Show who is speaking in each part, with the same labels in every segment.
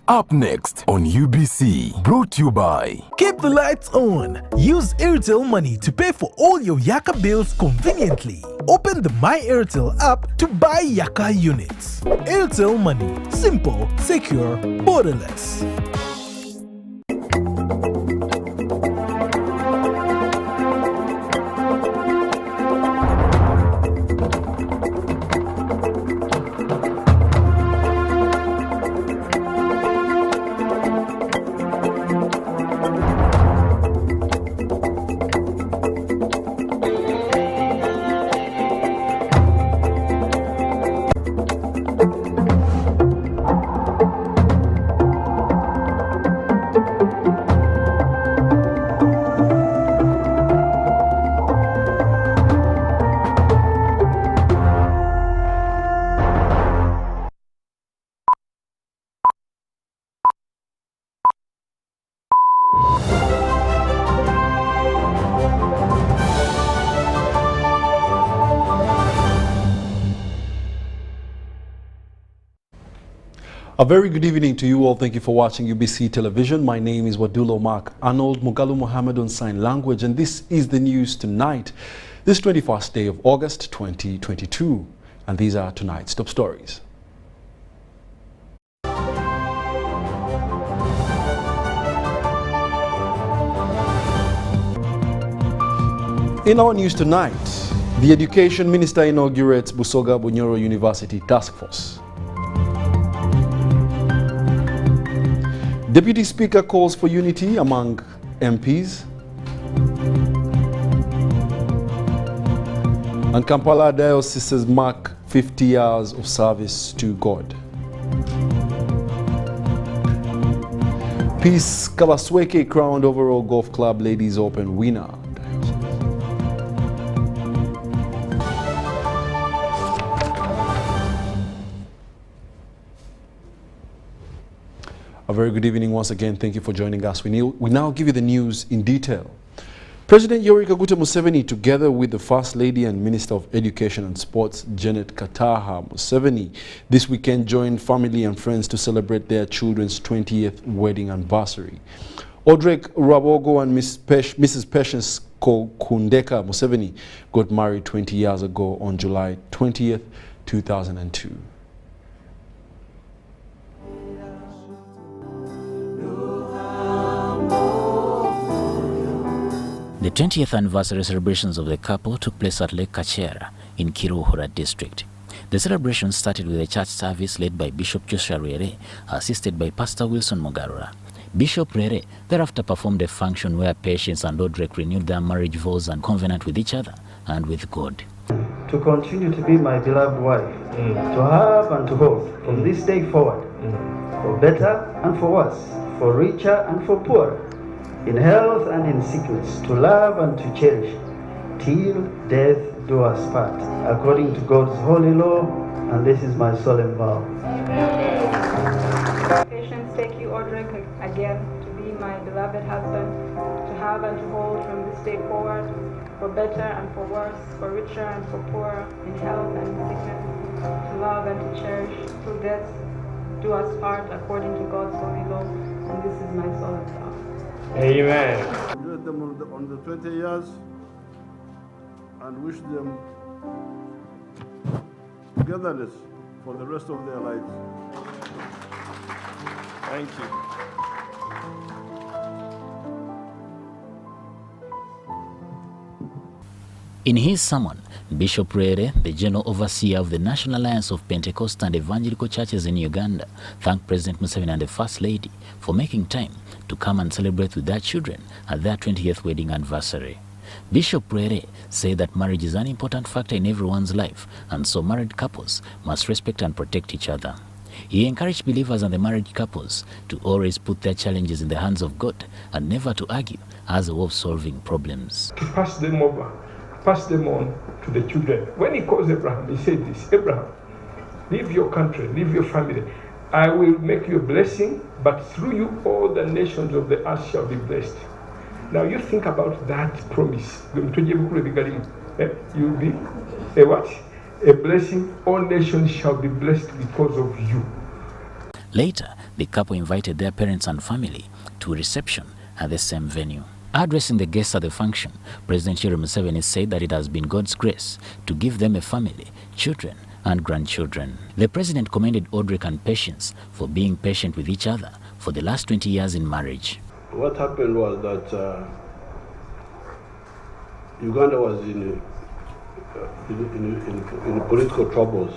Speaker 1: Up next on UBC, brought to you by...
Speaker 2: Keep the lights on. Use Airtel Money to pay for all your Yaka bills conveniently. Open the My Airtel app to buy Yaka units. Airtel Money. Simple, secure, borderless.
Speaker 3: A very good evening to you all. Thank you for watching UBC Television. My name is WADULO Mark Arnold Mugalu Mohammed on Sign Language, and this is the news tonight, this 21st day of August 2022. And these are tonight's top stories. In our news tonight, the Education Minister inaugurates Busoga Bunyoro University Task Force. Deputy Speaker calls for unity among MPs. And Kampala Dioceses mark 50 years of service to God. Peace Kabasweke crowned overall golf club Ladies Open winner. A very good evening once again. Thank you for joining us. We now give you the news in detail. President Yoweri Kaguta Museveni, together with the First Lady and Minister of Education and Sports, Janet Kataha Museveni, this weekend joined family and friends to celebrate their children's 20th wedding anniversary. Odrek Rwabwogo and Mrs. Patience Kundeka Museveni got married 20 years ago on July 20th, 2002.
Speaker 4: The 20th anniversary celebrations of the couple took place at Lake Kachera in Kiruhura district. The celebration started with a church service led by Bishop Joshua Rere, assisted by Pastor Wilson Mogarura. Bishop Rere thereafter performed a function where Patience and Odrek renewed their marriage vows and covenant with each other and with God.
Speaker 5: To continue to be my beloved wife, to have and to hold from this day forward, for better and for worse, for richer and for poorer, in health and in sickness, to love and to cherish, till death do us part, according to God's holy law, and this is my solemn vow.
Speaker 6: Patience, take you, Odrek, again to be my beloved husband, to have and to hold from this day forward, for better and for worse, for richer and for poorer, in health and in sickness, to love and to cherish, till death do us part, according to God's holy law, and this is my solemn vow.
Speaker 7: Amen. Congratulate them on the 20 years and wish them togetherness for the rest of their lives. Thank you.
Speaker 4: In his sermon, Bishop Rere, the General Overseer of the National Alliance of Pentecostal and Evangelical Churches in Uganda, thanked President Museveni and the First Lady for making time to come and celebrate with their children at their 20th wedding anniversary. Bishop Rere said that marriage is an important factor in everyone's life, and so married couples must respect and protect each other. He encouraged believers and the married couples to always put their challenges in the hands of God and never to argue as a way of solving problems.
Speaker 8: To pass them over, pass them on to the children. When he calls Abraham, he said this: Abraham, leave your country, leave your family. I will make you a blessing, but through you all the nations of the earth shall be blessed. Now you think about that promise. You'll be a what? A blessing. All nations shall be blessed because of you.
Speaker 4: Later, the couple invited their parents and family to a reception at the same venue. Addressing the guests at the function, President Yoweri Museveni said that it has been God's grace to give them a family, children, and grandchildren. The president commended Audrey and Patience for being patient with each other for the last 20 years in marriage.
Speaker 7: What happened was that Uganda was in political troubles,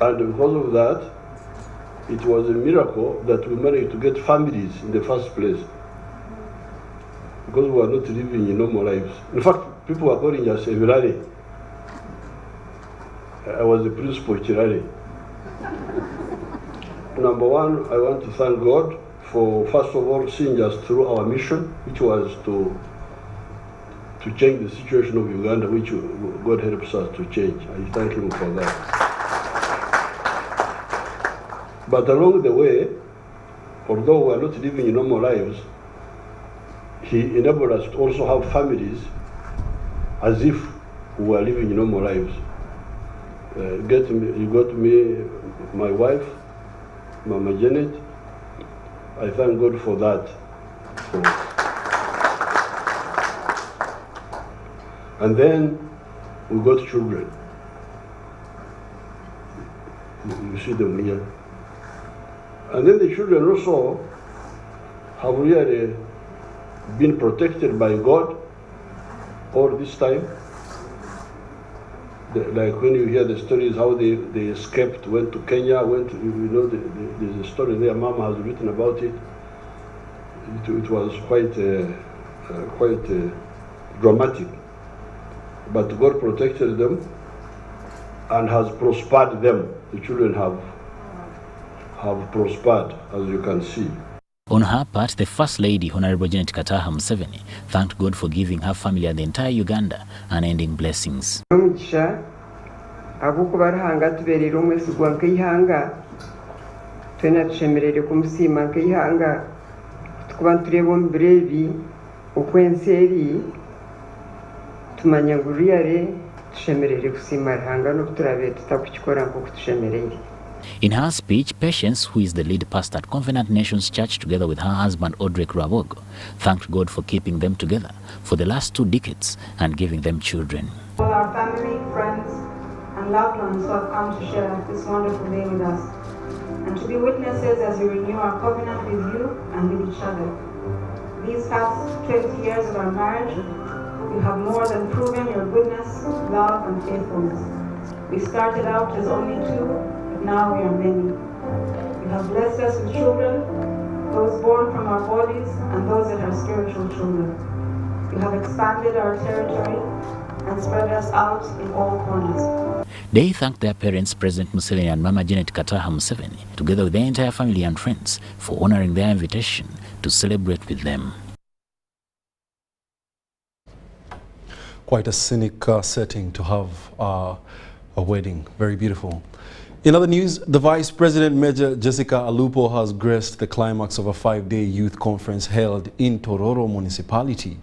Speaker 7: and because of that, it was a miracle that we managed to get families in the first place, because we were not living in normal lives. In fact, people were calling us a virare. I was the principal Chirare. Number one, I want to thank God for, first of all, seeing us through our mission, which was to change the situation of Uganda, which God helps us to change. I thank Him for that. But along the way, although we are not living in normal lives, He enabled us to also have families as if we were living in normal lives. You got me, my wife, Mama Janet. I thank God for that. And then we got children. You see them here. And then the children also have really been protected by God all this time. Like when you hear the stories how they escaped, went to Kenya, there's a story there, Mama has written about it. It was quite dramatic. But God protected them and has prospered them. The children have prospered, as you can see.
Speaker 4: On her part, the First Lady, Honorable Janet Kataha Museveni, thanked God for giving her family and the entire Uganda unending blessings. In her speech, Patience, who is the lead pastor at Covenant Nations Church, together with her husband Audrey Rwabwogo, thanked God for keeping them together for the last 2 decades and giving them children.
Speaker 6: All our family, friends, and loved ones who have come to share this wonderful day with us, and to be witnesses as we renew our covenant with you and with each other. These past 20 years of our marriage, you have more than proven your goodness, love, and faithfulness. We started out as only 2, now we are many. You have blessed us with children, those born from our bodies and those that are spiritual children. You have expanded our territory and spread us out in all corners.
Speaker 4: They thanked their parents, President Museveni and Mama Janet Kataha Museveni, together with their entire family and friends, for honoring their invitation to celebrate with them.
Speaker 3: Quite a scenic setting to have a wedding. Very beautiful. In other news, the Vice President, Major Jessica Alupo, has graced the climax of a 5-day youth conference held in Tororo Municipality.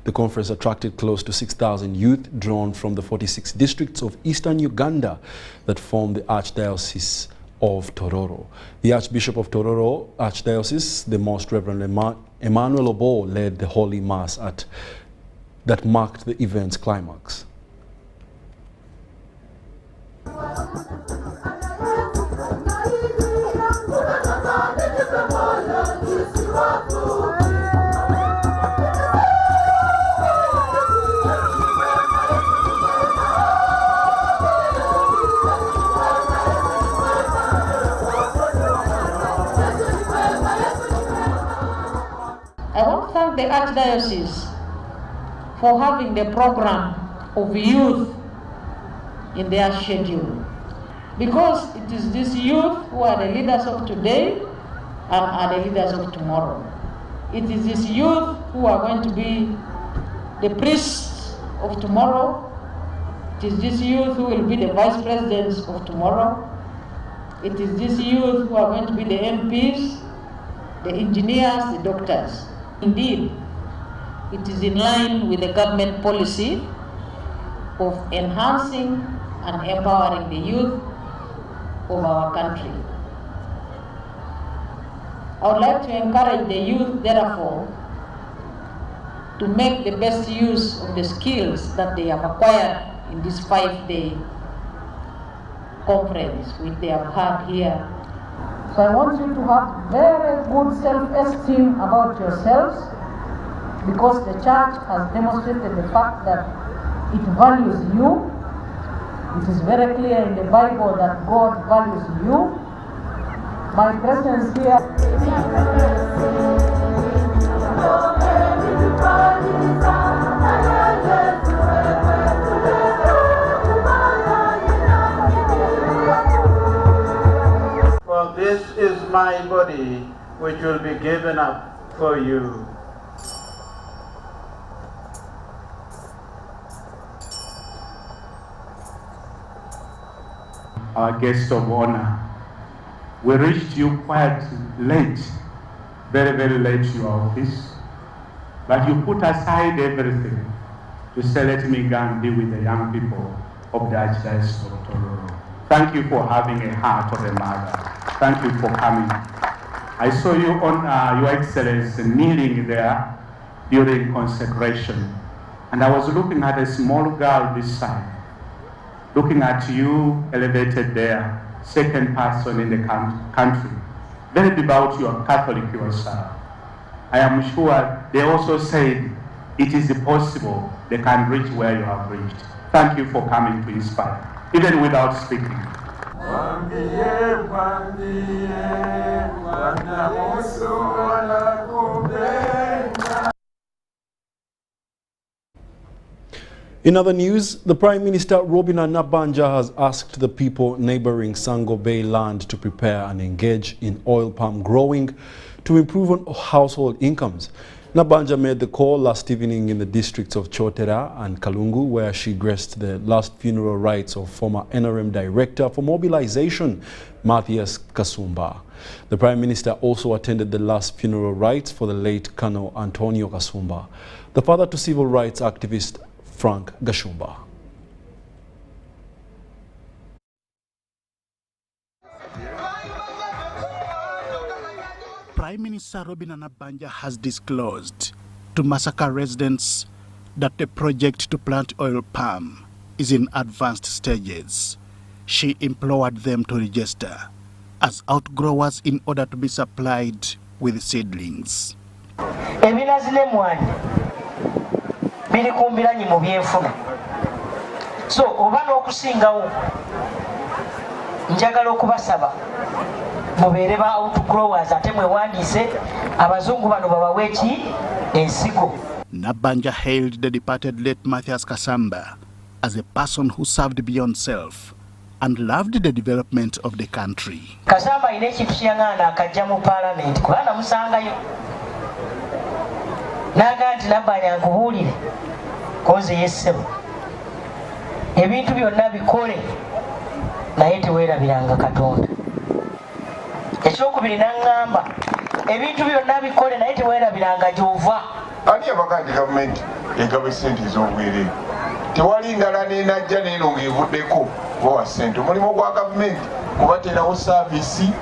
Speaker 3: The conference attracted close to 6,000 youth drawn from the 46 districts of eastern Uganda that form the Archdiocese of Tororo. The Archbishop of Tororo Archdiocese, the Most Reverend Emmanuel Obo, led the Holy Mass that marked the event's climax.
Speaker 9: I want to thank the Archdiocese for having the program of youth in their schedule, because it is these youth who are the leaders of today and are the leaders of tomorrow. It is these youth who are going to be the priests of tomorrow. It is these youth who will be the vice presidents of tomorrow. It is these youth who are going to be the MPs, the engineers, the doctors. Indeed, it is in line with the government policy of enhancing and empowering the youth of our country. I would like to encourage the youth, therefore, to make the best use of the skills that they have acquired in this 5-day conference which they have had here. So I want you to have very good self-esteem about yourselves, because the church has demonstrated the fact that it values you. It is very clear in the Bible that God values you. My presence here.
Speaker 5: For this is my body, which will be given up for you.
Speaker 10: Our guest of honor, we reached you quite late, very, very late to your office, but you put aside everything to say, let me go and be with the young people of the Archdiocese of Tororo. Thank you for having a heart of a mother. Thank you for coming. I saw you on Your Excellency kneeling there during consecration, and I was looking at a small girl this side, looking at you elevated there, second person in the country. Very devout, you are Catholic yourself. I am sure they also said it is possible they can reach where you have reached. Thank you for coming to inspire, even without speaking.
Speaker 3: In other news, the Prime Minister Robina Nabanja has asked the people neighboring Sango Bay land to prepare and engage in oil palm growing to improve on household incomes. Nabanja made the call last evening in the districts of Chotera and Kalungu, where she graced the last funeral rites of former NRM Director for Mobilization, Matthias Kasumba. The Prime Minister also attended the last funeral rites for the late Colonel Antonio Kasumba, the father to civil rights activist Frank Gashumba.
Speaker 11: Prime Minister Robina Nabanja has disclosed to Masaka residents that the project to plant oil palm is in advanced stages. She implored them to register as outgrowers in order to be supplied with seedlings.
Speaker 12: Biri kumbiranyi mu byenfuna. So oba n'okusingawo njagala okubasaba mubeere ba outgrowers ate mwewandiise abazungu bano babawe eki ensigo.
Speaker 11: Nabanja hailed the departed late Matthias Kasamba as a person who served beyond self and loved the development of the country.
Speaker 12: Kasamba alina ekintu kyeyaŋŋaana akajja mu parliament kuba namusangayo. Naga nti Nabanja nkubuulire koze yessebo ebintu byonna bikole naye teweerabiranga Katonda. Ekyokubiri n'aŋŋamba ebintu byonna bikole naye teweerabiranga gy'ova.
Speaker 13: Ani abagandi gavumenti egaba ssente ez'obwereere? Tewali ndala n'enajja n'eno ng'evuddeko bowa ssente. Omulimu gwa gavumenti kubateerawo saaviisi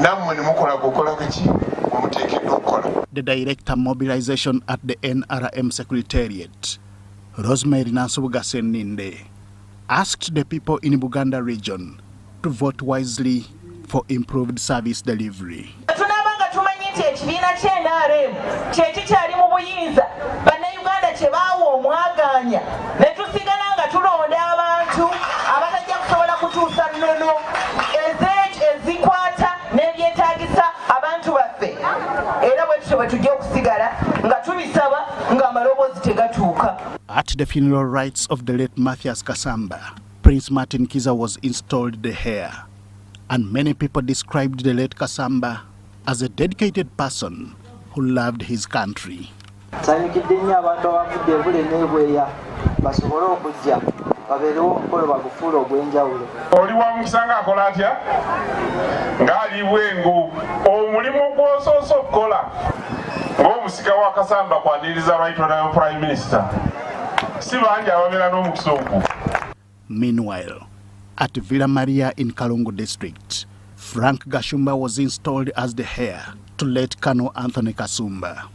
Speaker 13: nammwe ne mukola kukola ki omuteekeddwa okukola.
Speaker 11: The Director Mobilization at the NRM Secretariat, Rosemary Nansubuga Seninde, asked the people in Buganda region to vote wisely for improved service delivery.
Speaker 12: Tunabanga tumanyi nti ekibiina ky'NRM kyekikyali mu buyinza bannayuganda kye baawa omwagaanya ne tusigala nga tulonda abantu abatajja kusobola kutuusa nnono ezikwata n'ebyetaagisa abantu baffe era bwe tutyo bwe tujja okusigala nga tubisaba ng'amaloboozi tegatuuka.
Speaker 11: At the funeral rites of the late Matthias Kasamba, Prince Martin Kiza was installed the heir, and many people described the late Kasamba as a dedicated person who loved his country.
Speaker 5: Nsanyukidde nnyo abantu abavudde ebule n'ebweya basobole okujja babeerewo omukolo bagufuula ogw'enjawulo.
Speaker 13: Oli wamukisa ng'akola atya? Ng'ali bwengu omulimu gw'osoose okukola ng'omusika wa Kasamba kwaniriza Right Honourable Prime Minister. Si bangi ababeera n'omukisa ogwo.
Speaker 11: Meanwhile, at Villa Maria in Kalungu district, Frank Gashumba was installed as the heir to late Colonel Anthony Kasumba.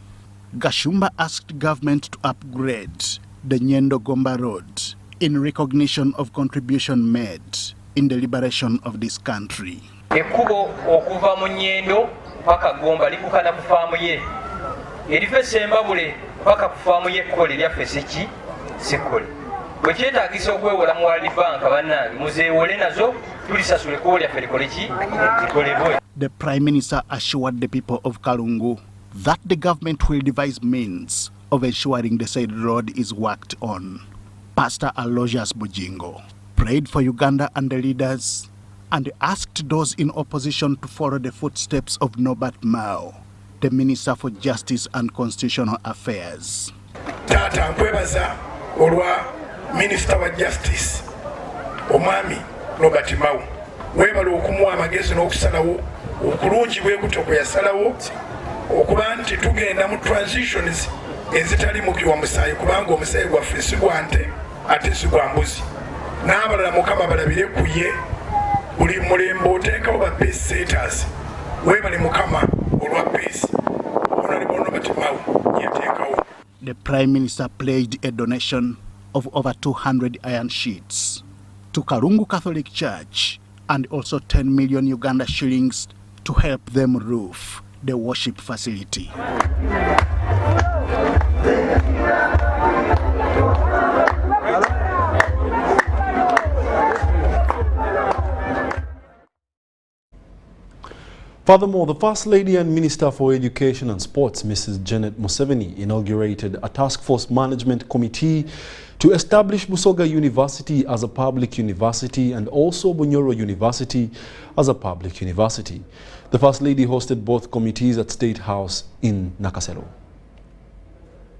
Speaker 11: Gashumba asked government to upgrade the Nyendo Gomba Road in recognition of contribution made in the liberation of this country.
Speaker 14: Ekubo okuva mu Nyendo paka Gomba likukana ku faamu ye. Erife Sembabule paka ku faamu ye kkole lyaffe siki sikole. Bwe kyetaagisa okwewola mu World Bank bannange muzeewole nazo tulisasule ekkubo lyaffe likole ki likolebwe.
Speaker 11: The Prime Minister assured the people of Kalungu that the government will devise means of ensuring the said road is worked on. Pastor Aloysius Bujingo prayed for Uganda and the leaders and asked those in opposition to follow the footsteps of Norbert Mao, the Minister for Justice and Constitutional Affairs.
Speaker 15: Tata nkwebaza olwa Minister wa Justice omwami Norbert Mao webala okumuwa amagezi n'okusalawo okulungi bwe kutoko yasalawo okuba nti tugenda mu transitions ezitali mukiwa musaayi kubanga omusaayi gwaffe si gwa nte ate si gwa mbuzi n'abalala mukama balabire ku ye buli mulembe oteekawo ba peace setters webale mukama olwa peace Honorable Norbert Mao yateekawo.
Speaker 11: The Prime Minister pledged a donation of over 200 iron sheets to Kalungu Catholic Church and also 10 million Uganda shillings to help them roof the worship facility.
Speaker 3: Furthermore, the First Lady and Minister for Education and Sports, Mrs. Janet Museveni, inaugurated a task force management committee to establish Busoga University as a public university and also Bunyoro University as a public university. The First Lady hosted both committees at State House in Nakasero.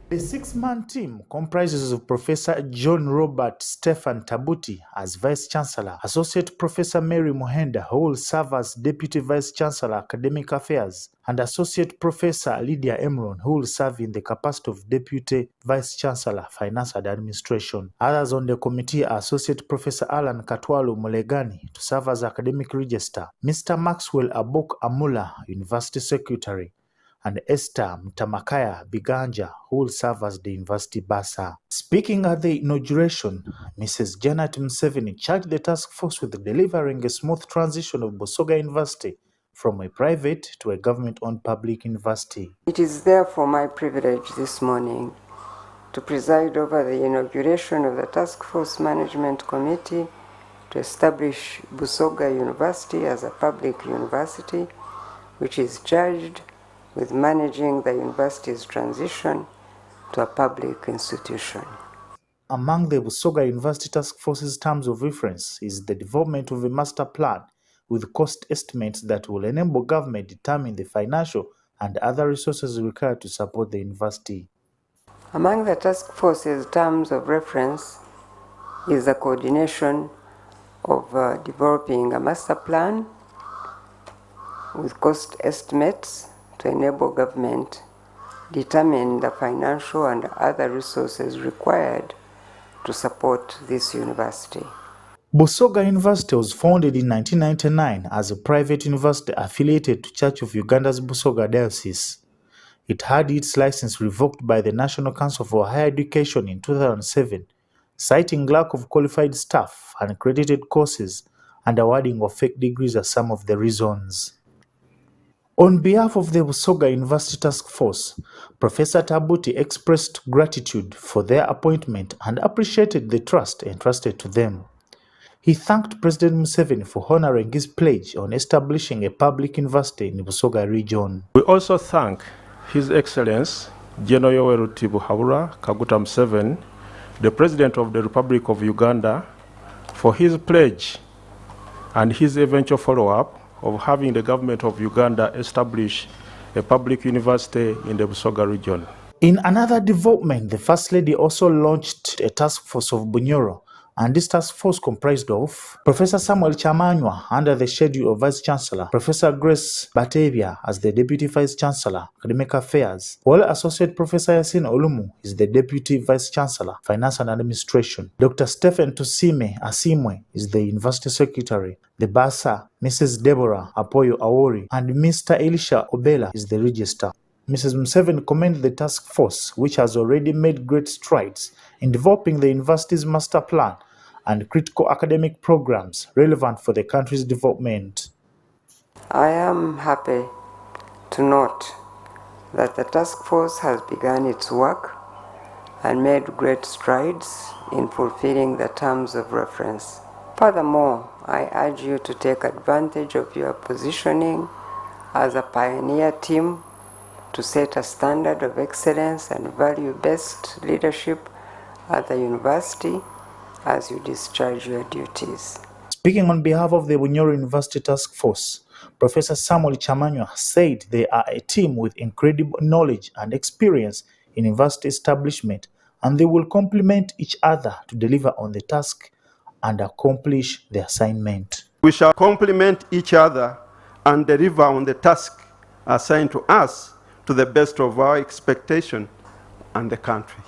Speaker 16: The six-man team comprises of Professor John Robert Stephen Tabuti as Vice Chancellor, Associate Professor Mary Mohenda, who will serve as Deputy Vice Chancellor Academic Affairs, and Associate Professor Lydia Emron, who will serve in the capacity of Deputy Vice Chancellor Finance and Administration. Others on the committee are Associate Professor Alan Katwalu Mulegani to serve as Academic Register, Mr. Maxwell Abok Amula, University Secretary, and Esther Mtamakaya Biganja, who will serve as the university bursar. Speaking at the inauguration, Mrs. Janet Museveni charged the task force with delivering a smooth transition of Busoga University from a private to a government-owned public university.
Speaker 17: It is therefore my privilege this morning to preside over the inauguration of the Task Force Management Committee to establish Busoga University as a public university, which is charged with managing the university's transition to a public institution.
Speaker 16: Among the Busoga University Task Force's terms of reference is the development of a master plan with cost estimates that will enable government to determine the financial and other resources required to support the university.
Speaker 17: Among the task force's terms of reference is the coordination of developing a master plan with cost estimates to enable government determine the financial and other resources required to support this university.
Speaker 16: Busoga University was founded in 1999 as a private university affiliated to Church of Uganda's Busoga Diocese. It had its license revoked by the National Council for Higher Education in 2007, citing lack of qualified staff, uncredited courses, and awarding of fake degrees as some of the reasons. On behalf of the Busoga University Task Force, Professor Tabuti expressed gratitude for their appointment and appreciated the trust entrusted to them. He thanked President Museveni for honoring his pledge on establishing a public university in the Busoga region.
Speaker 8: We also thank His Excellency General Yoweri Tibuhaburwa Kaguta Museveni, the President of the Republic of Uganda, for his pledge and his eventual follow-up of having the government of Uganda establish a public university in the Busoga region.
Speaker 16: In another development, the First Lady also launched a task force of Bunyoro And this task force comprised of Professor Samuel Chamanywa under the schedule of Vice Chancellor, Professor Grace Batavia as the Deputy Vice Chancellor, Academic Affairs, while Associate Professor Yasin Olumu is the Deputy Vice Chancellor, Finance and Administration. Dr. Stephen Tusime Asimwe is the University Secretary. The Bursar, Mrs. Deborah Apoyo Awori, and Mr. Elisha Obela is the Register. Mrs. Museveni commended the task force, which has already made great strides in developing the university's master plan and critical academic programs relevant for the country's development.
Speaker 17: I am happy to note that the task force has begun its work and made great strides in fulfilling the terms of reference. Furthermore, I urge you to take advantage of your positioning as a pioneer team to set a standard of excellence and value-based leadership at the university as you discharge your duties.
Speaker 16: Speaking on behalf of the Bunyoro University Task Force, Professor Samuel Chamanywa said they are a team with incredible knowledge and experience in university establishment, and they will complement each other to deliver on the task and accomplish the assignment.
Speaker 18: We shall complement each other and deliver on the task assigned to us to the best of our expectation and the country.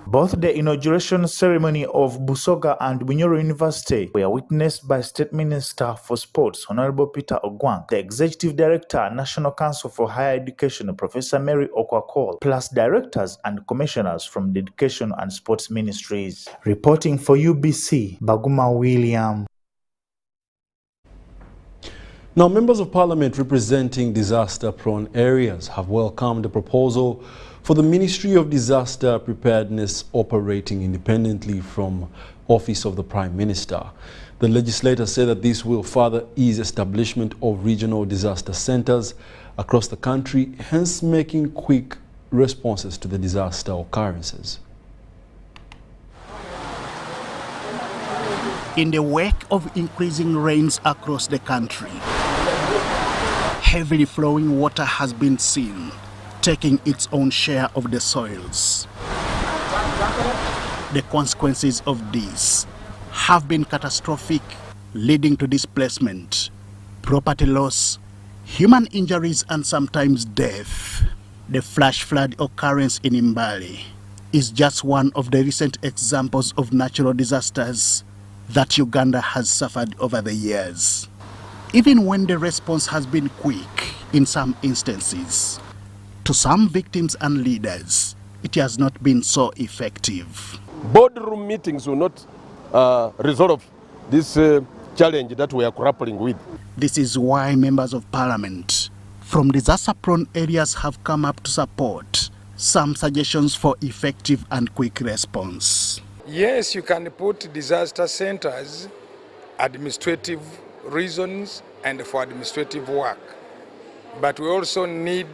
Speaker 16: Both the inauguration ceremony of Busoga and Bunyoro University were witnessed by State Minister for Sports, Honorable Peter Ogwang, the Executive Director, National Council for Higher Education, Professor Mary Okwakol, plus directors and commissioners from the Education and Sports Ministries. Reporting for UBC, Baguma William.
Speaker 3: Now, members of parliament representing disaster-prone areas have welcomed the proposal for the Ministry of Disaster Preparedness operating independently from Office of the Prime Minister. The legislators say that this will further ease establishment of regional disaster centers across the country, hence making quick responses to the disaster occurrences.
Speaker 11: In the wake of increasing rains across the country, heavily flowing water has been seen, taking its own share of the soils. The consequences of this have been catastrophic, leading to displacement, property loss, human injuries, and sometimes death. The flash flood occurrence in Mbale is just one of the recent examples of natural disasters that Uganda has suffered over the years. Even when the response has been quick in some instances, to some victims and leaders, it has not been so effective.
Speaker 19: Boardroom meetings will not resolve this challenge that we are grappling with.
Speaker 11: This is why members of parliament from disaster-prone areas have come up to support some suggestions for effective and quick response.
Speaker 15: Yes, you can put disaster centers, administrative reasons and for administrative work. But we also need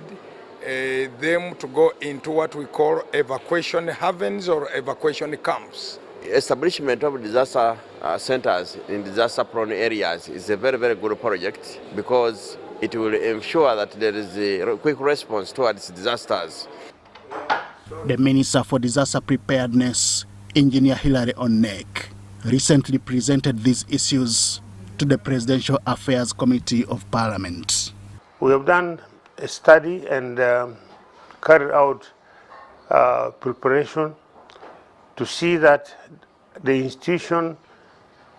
Speaker 15: them to go into what we call evacuation havens or evacuation camps.
Speaker 20: Establishment of disaster centers in disaster-prone areas is a very, very good project because it will ensure that there is a quick response towards disasters.
Speaker 11: The Minister for Disaster Preparedness, Engineer Hilary Onek, recently presented these issues to the Presidential Affairs Committee of Parliament.
Speaker 10: We have done a study and carried out preparation to see that the institution,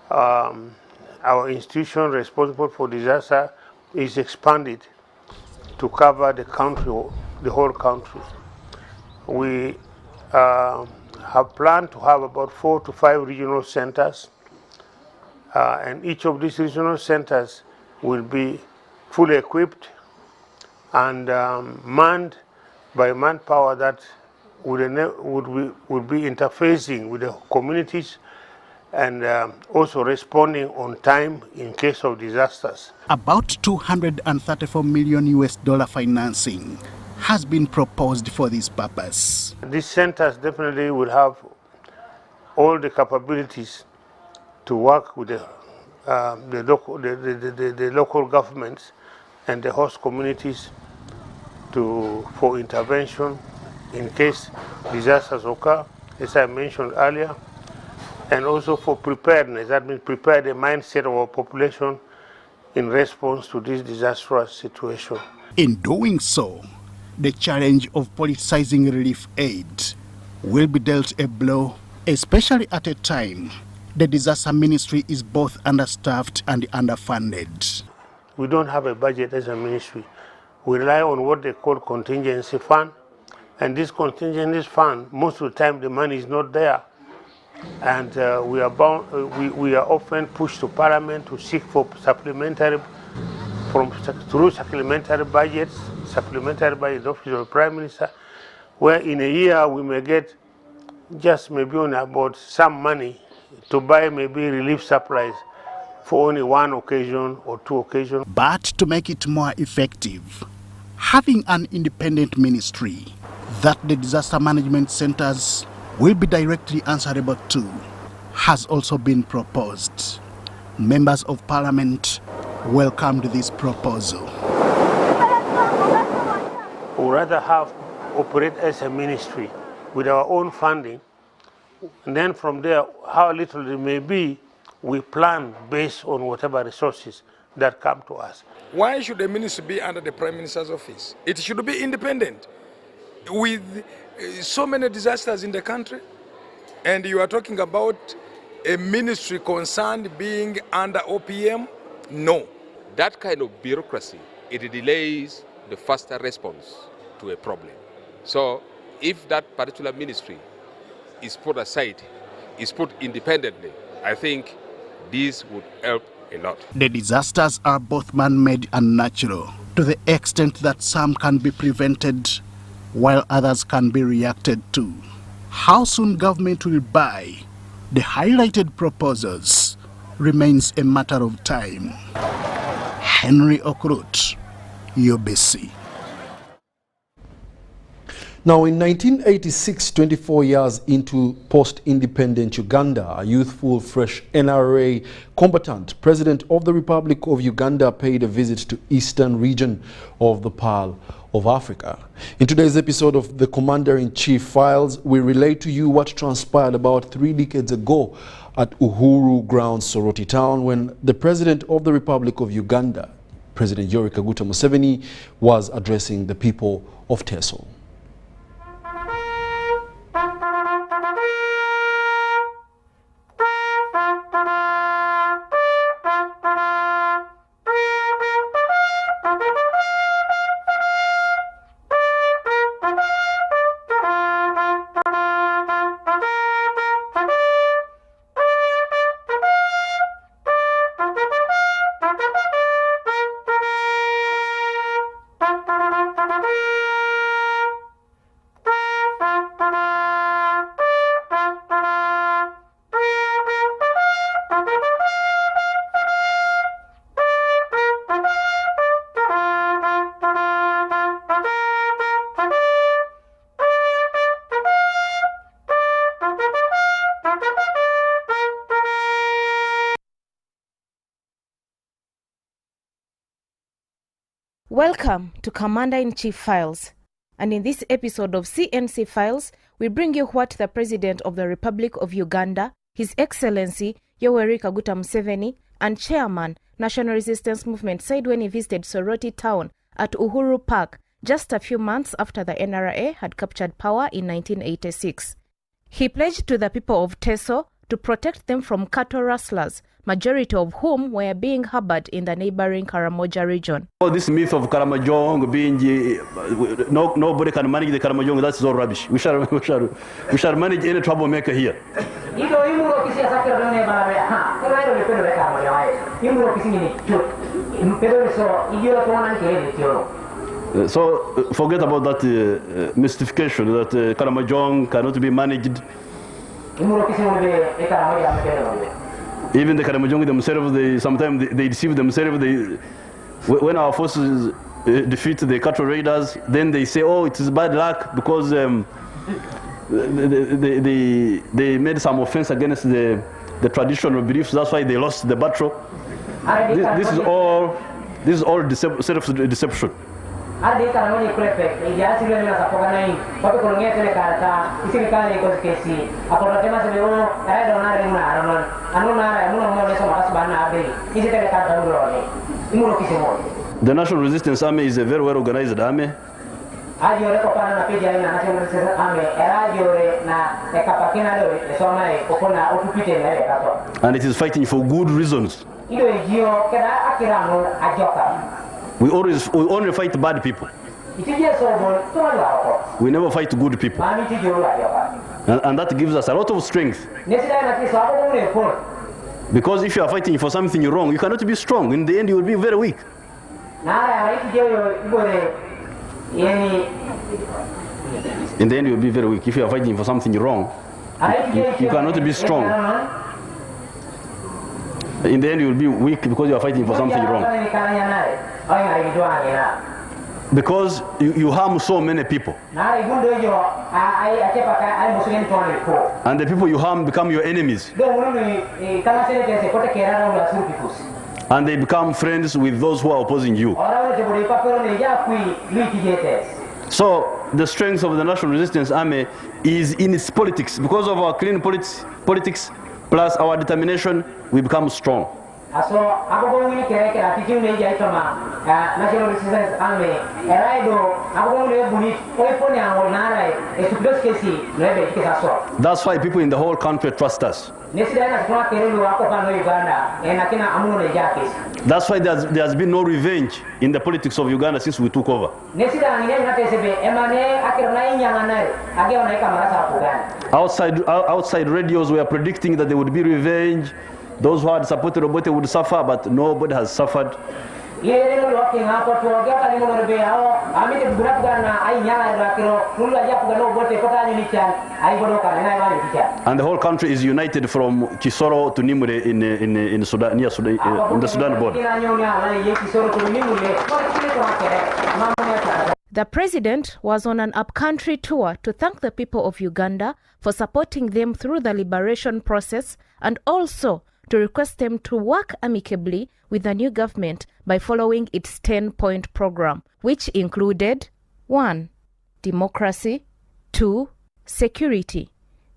Speaker 10: our institution responsible for disaster, is expanded to cover the country, the whole country. We have planned to have about 4 to 5 regional centers, and each of these regional centers will be fully equipped and manned by manpower that would be interfacing with the communities and also responding on time in case of disasters.
Speaker 11: About $234 million financing has been proposed for this purpose.
Speaker 10: These centers definitely will have all the capabilities to work with the local governments and the host communities for intervention in case disasters occur, as I mentioned earlier,
Speaker 21: and also for preparedness. That means prepare the mindset of our population in response to this disastrous situation.
Speaker 11: In doing so, the challenge of politicizing relief aid will be dealt a blow, especially at a time the disaster ministry is both understaffed and underfunded.
Speaker 21: We don't have a budget as a ministry. We rely on what they call contingency fund, and this contingency fund, most of the time the money is not there. And we are often pushed to Parliament to seek for supplementary, through supplementary budgets, supplementary budget office of the Prime Minister, where in a year we may get just maybe on about some money to buy maybe relief supplies for only one occasion or two occasions.
Speaker 11: But to make it more effective, having an independent ministry that the disaster management centers will be directly answerable to has also been proposed. Members of Parliament welcomed this proposal.
Speaker 21: We would rather operate as a ministry with our own funding, and then from there, how little it may be, we plan based on whatever resources that come to us.
Speaker 15: Why should the ministry be under the Prime Minister's office? It should be independent. With so many disasters in the country, and you are talking about a ministry concerned being under OPM? No.
Speaker 22: That kind of bureaucracy, it delays the faster response to a problem. So if that particular ministry is put aside, is put independently, I think this would help a lot.
Speaker 11: The disasters are both man-made and natural, to the extent that some can be prevented while others can be reacted to. How soon government will buy the highlighted proposals remains a matter of time. Henry Okrut, UBC.
Speaker 3: Now, in 1986, 24 years into post-independent Uganda, a youthful, fresh NRA combatant, President of the Republic of Uganda, paid a visit to eastern region of the Pearl of Africa. In today's episode of the Commander-in-Chief Files, we relate to you what transpired about 3 decades ago at Uhuru Grounds, Soroti Town, when the President of the Republic of Uganda, President Yoweri Kaguta Museveni, was addressing the people of Teso.
Speaker 23: Welcome to Commander-in-Chief Files, and in this episode of CNC Files, we bring you what the President of the Republic of Uganda, His Excellency Yoweri Kaguta Museveni, and Chairman, National Resistance Movement said when he visited Soroti Town at Uhuru Park just a few months after the NRA had captured power in 1986. He pledged to the people of Teso to protect them from cattle rustlers, majority of whom were being harbored in the neighboring Karamoja region.
Speaker 24: Oh, this myth of Karamojong being nobody can manage the Karamojong, that's all rubbish. We shall manage any troublemaker here. So forget about that mystification that Karamojong cannot be managed. Even the Karamojong themselves, sometimes they deceive themselves. When our forces defeat the cattle raiders, then they say, oh, it is bad luck because they made some offense against the traditional beliefs. That's why they lost the battle. This is all self-deception.
Speaker 1: adi kana mwenye kulepe ya sile na sapoka nai papo kolongia tele karata isirikali iko kesi apora tema sebe ono era do na rena aron anu na mu no mo leso makas bana abe isi tele karata ngoro imulo kisemo.
Speaker 24: The National Resistance Army is a very well organized army. And it is fighting for good reasons. We only fight bad people. We never fight good people. And that gives us a lot of strength. Because if you are fighting for something wrong, you cannot be strong. In the end, you will be very weak. In the end, you'll be very weak. If you are fighting for something wrong, you cannot be strong. In the end, you'll be weak because you are fighting for something wrong. Because you harm so many people. And the people you harm become your enemies. And they become friends with those who are opposing you. So the strength of the National Resistance Army is in its politics. Because of our clean politics plus our determination, we become strong. That's why people in the whole country trust us. That's why there has been no revenge in the politics of Uganda since we took over. Outside radios were predicting that there would be revenge. Those who had supported Obote would suffer, but nobody has suffered. And the whole country is united from Kisoro to Nimure in Sudan, near Sudan, on the Sudan border.
Speaker 23: The president was on an upcountry tour to thank the people of Uganda for supporting them through the liberation process and also to request them to work amicably with the new government by following its 10-point program, which included 1. Democracy, 2. Security,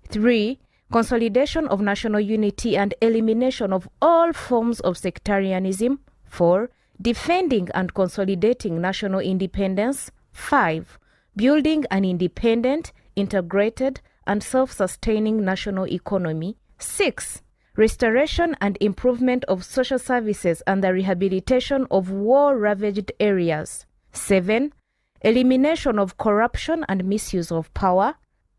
Speaker 23: 3. Consolidation of national unity and elimination of all forms of sectarianism, 4. Defending and consolidating national independence, 5. Building an independent, integrated, and self-sustaining national economy, 6. Restoration and improvement of social services and the rehabilitation of war-ravaged areas. 7. Elimination of corruption and misuse of power.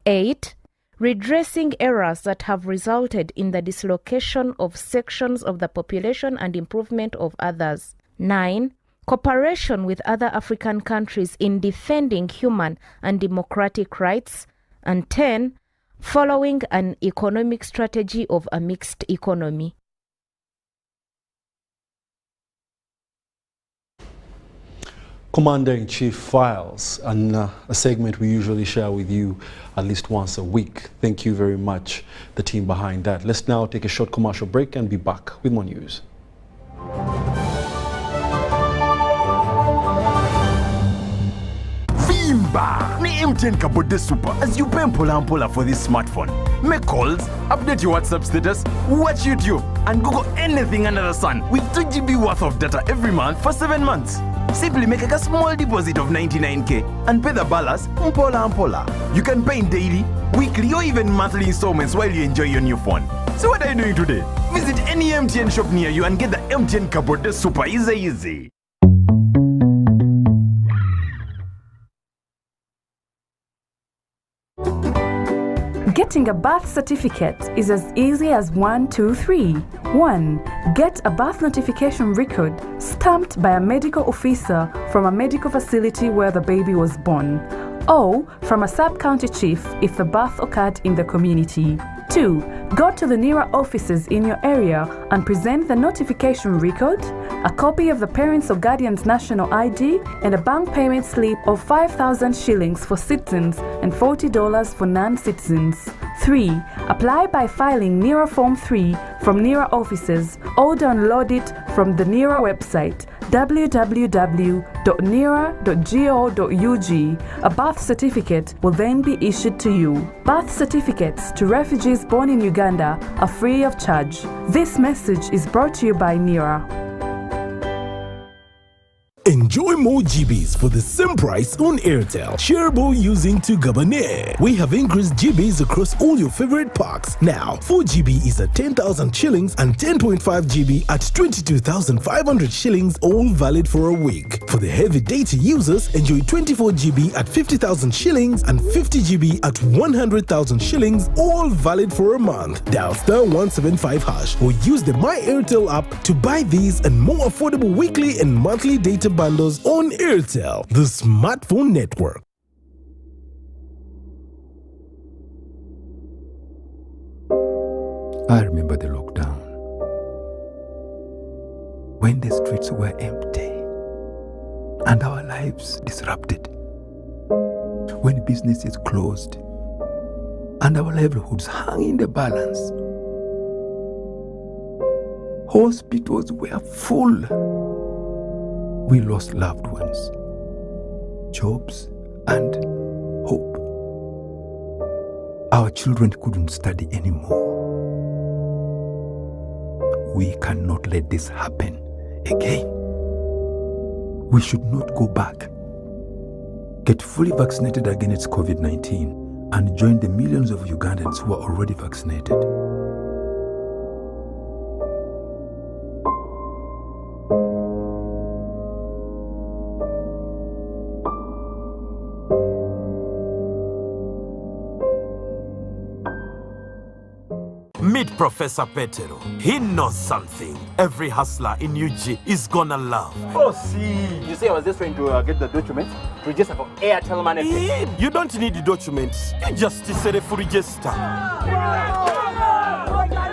Speaker 23: 8. Redressing errors that have resulted in the dislocation of sections of the population and improvement of others. 9. Cooperation with other African countries in defending human and democratic rights. And 10. Following an economic strategy of a mixed economy.
Speaker 3: Commander-in-Chief Files, and a segment we usually share with you at least once a week. Thank you very much, the team behind that. Let's now take a short commercial break and be back with more news.
Speaker 2: Vimba ni MTN Kabode Super as you pay mpola for this smartphone. Make calls, update your WhatsApp status, watch YouTube, and Google anything under the sun with 2 GB worth of data every month for 7 months. Simply make a small deposit of 99k and pay the balance mpola. You can pay in daily, weekly, or even monthly installments while you enjoy your new phone. So what are you doing today? Visit any MTN shop near you and get the MTN Kabode Super easy.
Speaker 6: Getting a birth certificate is as easy as 1, 2, 3. 1. Get a birth notification record stamped by a medical officer from a medical facility where the baby was born, or from a sub-county chief if the birth occurred in the community. 2. Go to the nearer offices in your area and present the notification record, a copy of the parents' or guardian's national ID, and a bank payment slip of 5,000 shillings for citizens and $40 for non-citizens. 3. Apply by filing NERA Form 3 from NERA offices or download it from the NERA website www.nera.go.ug. A birth certificate will then be issued to you. Birth certificates to refugees born in Uganda are free of charge. This message is brought to you by NERA.
Speaker 4: Enjoy more GBs for the same price on Airtel. Shareable using to Gabonais. We have increased GBs across all your favorite packs. Now, 4 GB is at 10,000 shillings and 10.5 GB at 22,500 shillings, all valid for a week. For the heavy data users, enjoy 24 GB at 50,000 shillings and 50 GB at 100,000 shillings, all valid for a month. Dial *175# or use the My Airtel app to buy these and more affordable weekly and monthly data bundles on Airtel, the smartphone network.
Speaker 7: I remember the lockdown, when the streets were empty and our lives disrupted, when businesses closed and our livelihoods hung in the balance. Hospitals were full. We lost loved ones, jobs, and hope. Our children couldn't study anymore. We cannot let this happen again. We should not go back. Get fully vaccinated against COVID-19 and join the millions of Ugandans who are already vaccinated.
Speaker 9: Meet Professor Petero. He knows something every hustler in UG is gonna love.
Speaker 12: Oh, see. You say I was just trying to get the documents to register for Airtel Money.
Speaker 9: You don't need the documents. You just say for register.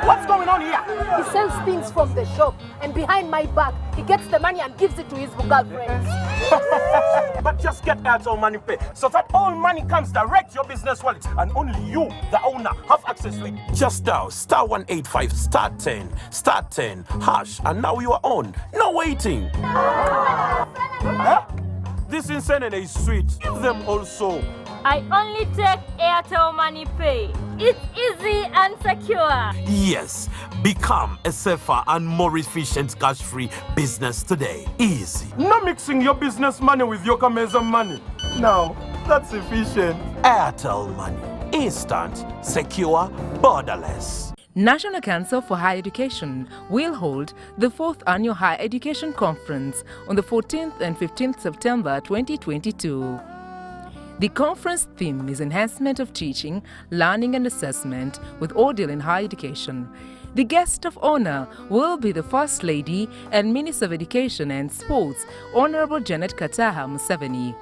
Speaker 12: What's going on here?
Speaker 25: He sells things from the shop, and behind my back, he gets the money and gives it to his girlfriends.
Speaker 9: But just get Airtel Money Pay so that all money comes direct to your business wallet and only you, the owner, have access to it. Just dial *185 *10 # and now you are on. No waiting. Huh? This insanity is sweet. Give them also.
Speaker 26: I only take Airtel Money Pay. It's easy and secure.
Speaker 9: Yes, become a safer and more efficient cash-free business today. Easy. No mixing your business money with your Kameza money. Now, that's efficient. Airtel Money. Instant, secure, borderless.
Speaker 23: National Council for Higher Education will hold the 4th Annual Higher Education Conference on the 14th and 15th September 2022. The conference theme is Enhancement of Teaching, Learning and Assessment with Ordeal in Higher Education. The guest of honor will be the First Lady and Minister of Education and Sports, Honorable Janet Kataha Museveni.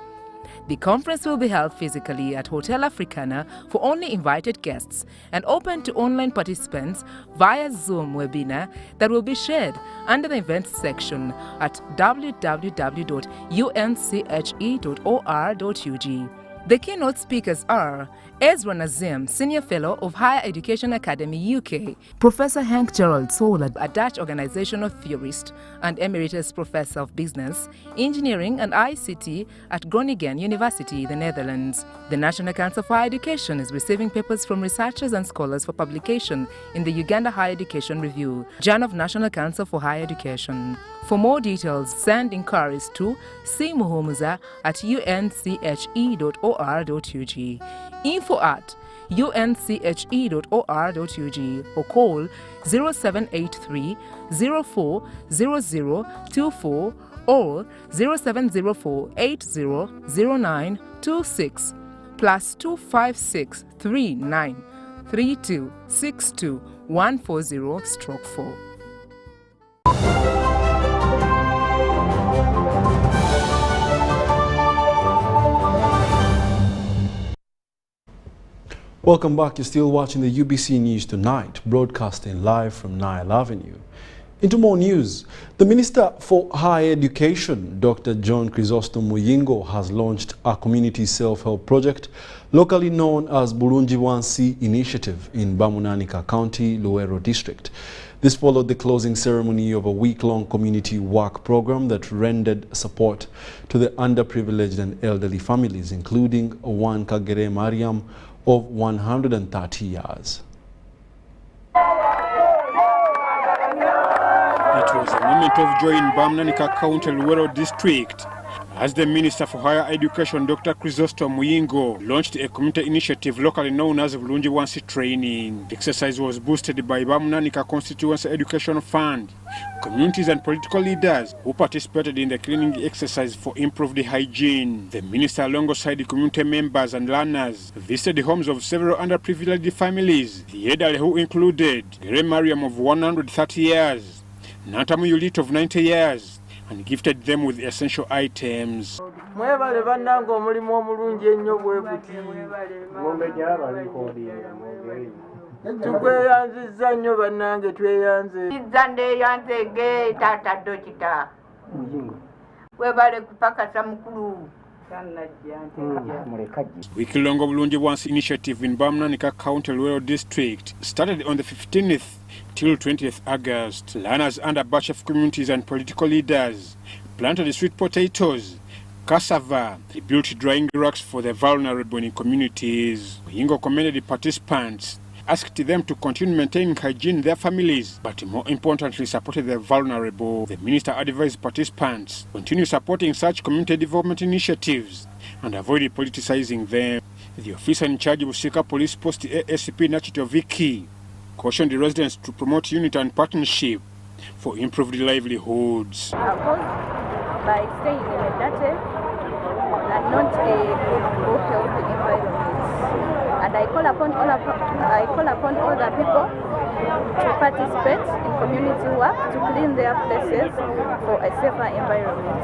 Speaker 23: The conference will be held physically at Hotel Africana for only invited guests and open to online participants via Zoom webinar that will be shared under the events section at www.unche.or.ug. The keynote speakers are Ezra Nazim, Senior Fellow of Higher Education Academy UK, Professor Henk Gerald Sola, a Dutch organizational theorist and Emeritus Professor of Business, Engineering and ICT at Groningen University, the Netherlands. The National Council for Higher Education is receiving papers from researchers and scholars for publication in the Uganda Higher Education Review, Journal of National Council for Higher Education. For more details, send inquiries to simuhumuza@unche.or.ug, info@unche.or.ug, or call 0783 040024 or 0704 800926 +256 39 32 62 140/4.
Speaker 3: Welcome back. You're still watching the UBC News Tonight, broadcasting live from Nile Avenue. Into more news, the Minister for Higher Education, Dr. John Chrysostom Muyingo, has launched a community self-help project locally known as Bulungi Wansi Initiative in Bamunanika County, Luero District. This followed the closing ceremony of a week-long community work program that rendered support to the underprivileged and elderly families, including one Kagere Mariam of 130 years.
Speaker 5: It was a moment of joy in Bamunanika County, Luero District, as the Minister for Higher Education, Dr. Chrysostom Muyingo, launched a community initiative locally known as Bulungi Wansi Training. The exercise was boosted by Bamunanika Constituency Education Fund, communities and political leaders who participated in the cleaning exercise for improved hygiene. The Minister, alongside the community members and learners, visited the homes of several underprivileged families, the elderly who included Gere Mariam of 130 years, Natamu Yulit of 90 years, and gifted them with essential items. Week-long Bulungi Wansi initiative in Bamunanika County, Luero District started on the 15th till 20th August. Learners and a batch of communities and political leaders planted sweet potatoes, cassava. They built drying racks for the vulnerable in communities. Muyingo commended the participants, asked them to continue maintaining hygiene in their families, but more importantly supported the vulnerable. The minister advised participants continue supporting such community development initiatives and avoid politicizing them. The officer in charge of Sika Police Post ASP Nachito Vicky cautioned the residents to promote unity and partnership for improved livelihoods.
Speaker 8: By staying in a dirty and not a good healthy environment. And I call upon all the people to participate in community work to clean their places for a safer environment.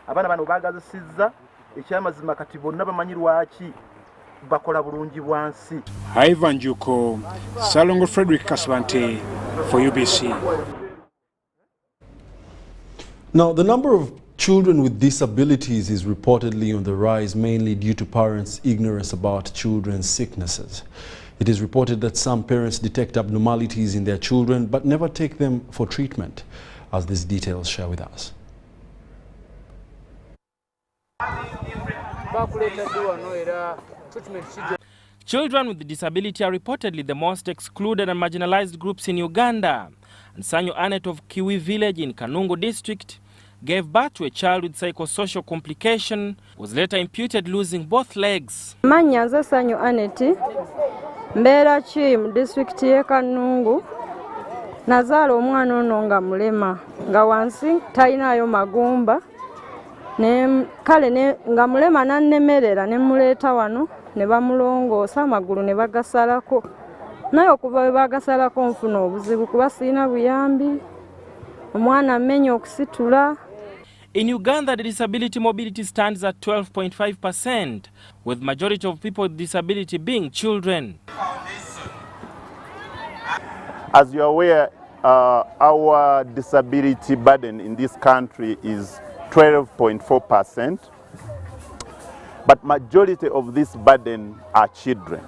Speaker 12: Abana bano bagazisizza ekyamazima kati bonna bamanyi lwaki bakola bulungi bwansi.
Speaker 5: Ivan Juko, Salongo Frederick Kaswante for UBC.
Speaker 3: Now, the number of children with disabilities is reportedly on the rise, mainly due to parents' ignorance about children's sicknesses. It is reported that some parents detect abnormalities in their children but never take them for treatment, as these details share with us.
Speaker 13: Children with disability are reportedly the most excluded and marginalized groups in Uganda. And Sanyo Anet of Kiwi village in Kanungu district gave birth to a child with psychosocial complication, was later imputed losing both legs.
Speaker 14: Manyanza Sanyo Anet, Mbera Chim district ye Kanungu, Nazalo omwana ono nga mulema, nga wansi talinayo magumba. Kale nga mulema nannemerera ne muleeta wano ne bamulongoosa amagulu ne bagasalako. Naye okuva we bagasalako nfuna obuzibu kuba sirina buyambi. Omwana amenya okusitula.
Speaker 13: In Uganda, the disability mobility stands at 12.5%, with majority of people with disability being children.
Speaker 17: As you are aware, our disability burden in this country is 12.4%, but majority of this burden are children.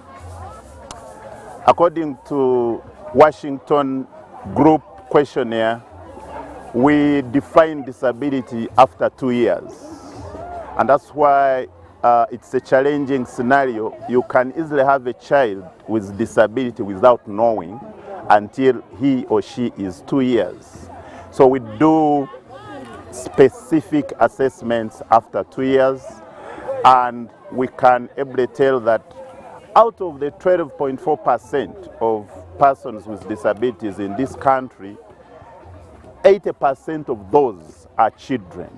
Speaker 17: According to Washington Group questionnaire, we define disability after 2 years, and that's why it's a challenging scenario. You can easily have a child with disability without knowing until he or she is 2 years. So we do specific assessments after 2 years, and we can able tell that out of the 12.4% of persons with disabilities in this country, 80% of those are children.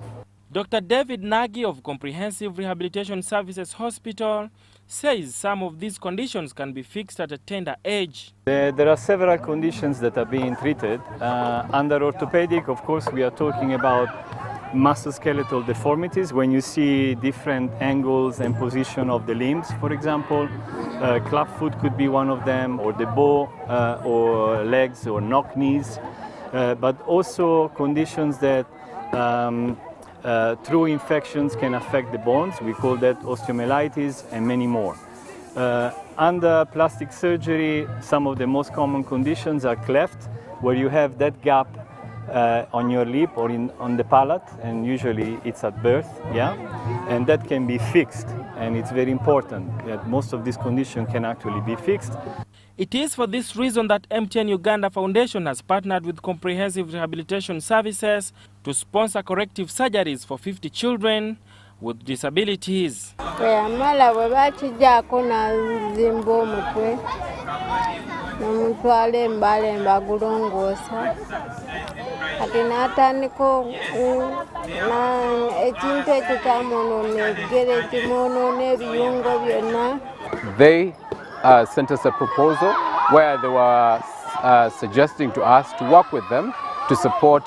Speaker 13: Dr. David Nagy of Comprehensive Rehabilitation Services Hospital says some of these conditions can be fixed at a tender age.
Speaker 10: There are several conditions that are being treated. Under orthopedic, of course, we are talking about musculoskeletal deformities when you see different angles and position of the limbs, for example. Clubfoot could be one of them, or the bow, or legs, or knock knees. But also conditions that through infections can affect the bones. We call that osteomyelitis, and many more. Under plastic surgery, some of the most common conditions are cleft, where you have that gap on your lip or on the palate, and usually it's at birth, yeah? And that can be fixed, and it's very important that most of these conditions can actually be fixed.
Speaker 13: It is for this reason that MTN Uganda Foundation has partnered with Comprehensive Rehabilitation Services to sponsor corrective surgeries for 50 children with disabilities.
Speaker 16: They sent us a proposal where they were suggesting to us to work with them to support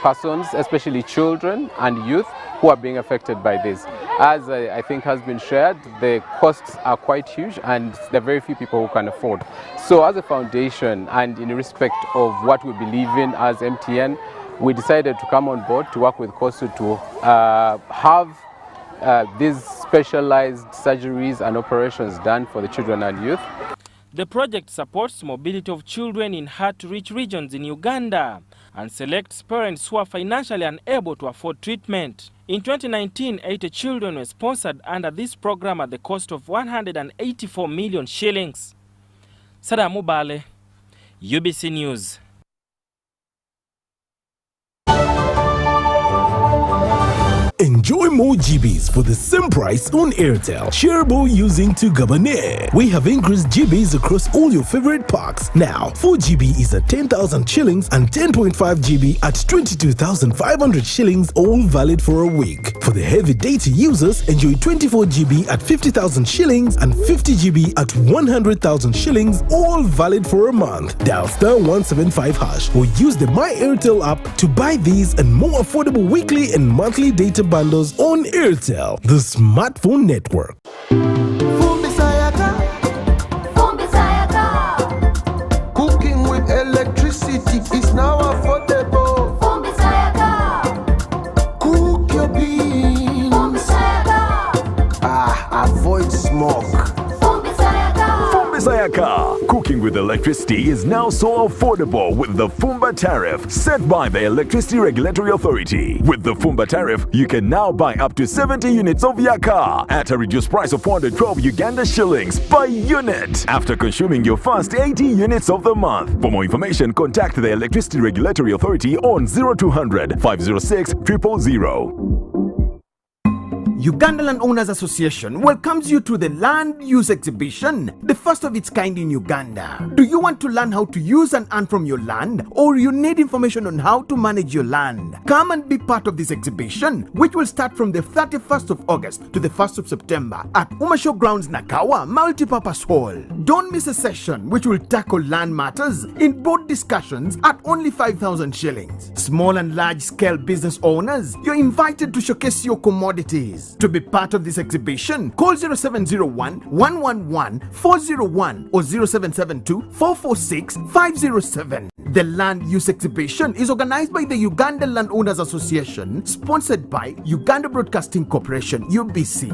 Speaker 16: persons, especially children and youth, who are being affected by this. As I think has been shared, the costs are quite huge and there are very few people who can afford. So as a foundation, and in respect of what we believe in as MTN, we decided to come on board to work with COSU to have these specialized surgeries and operations done for the children and youth.
Speaker 13: The project supports mobility of children in hard-to-reach regions in Uganda and selects parents who are financially unable to afford treatment. In 2019, 80 children were sponsored under this program at the cost of 184 million shillings. Sada Mubale, UBC News.
Speaker 4: Enjoy more GBs for the same price on Airtel. Shareable using to Gabane. We have increased GBs across all your favorite packs. Now, 4 GB is at 10,000 shillings and 10.5 GB at 22,500 shillings, all valid for a week. For the heavy data users, enjoy 24 GB at 50,000 shillings and 50 GB at 100,000 shillings, all valid for a month. Dial *175 hash or use the My Airtel app to buy these and more affordable weekly and monthly data bundles on Airtel, the smartphone network.
Speaker 18: Cooking with electricity is now affordable. Cook your beans. Avoid smoke.
Speaker 2: Sayaka. Cooking with electricity is now so affordable with the Fumba tariff set by the Electricity Regulatory Authority. With the Fumba tariff, you can now buy up to 70 units of Yaka at a reduced price of 412 Uganda shillings per unit after consuming your first 80 units of the month. For more information, contact the Electricity Regulatory Authority on 0200 506 000.
Speaker 19: Uganda Landowners Association welcomes you to the Land Use Exhibition, the first of its kind in Uganda. Do you want to learn how to use and earn from your land, or you need information on how to manage your land? Come and be part of this exhibition, which will start from the 31st of August to the 1st of September at Umasho Grounds, Nakawa Multipurpose Hall. Don't miss a session which will tackle land matters in board discussions at only 5,000 shillings. Small and large scale business owners, you're invited to showcase your commodities. To be part of this exhibition, call 0701 111 401 or 0772 446 507. The Land Use Exhibition is organized by the Uganda Landowners Association, sponsored by Uganda Broadcasting Corporation, UBC.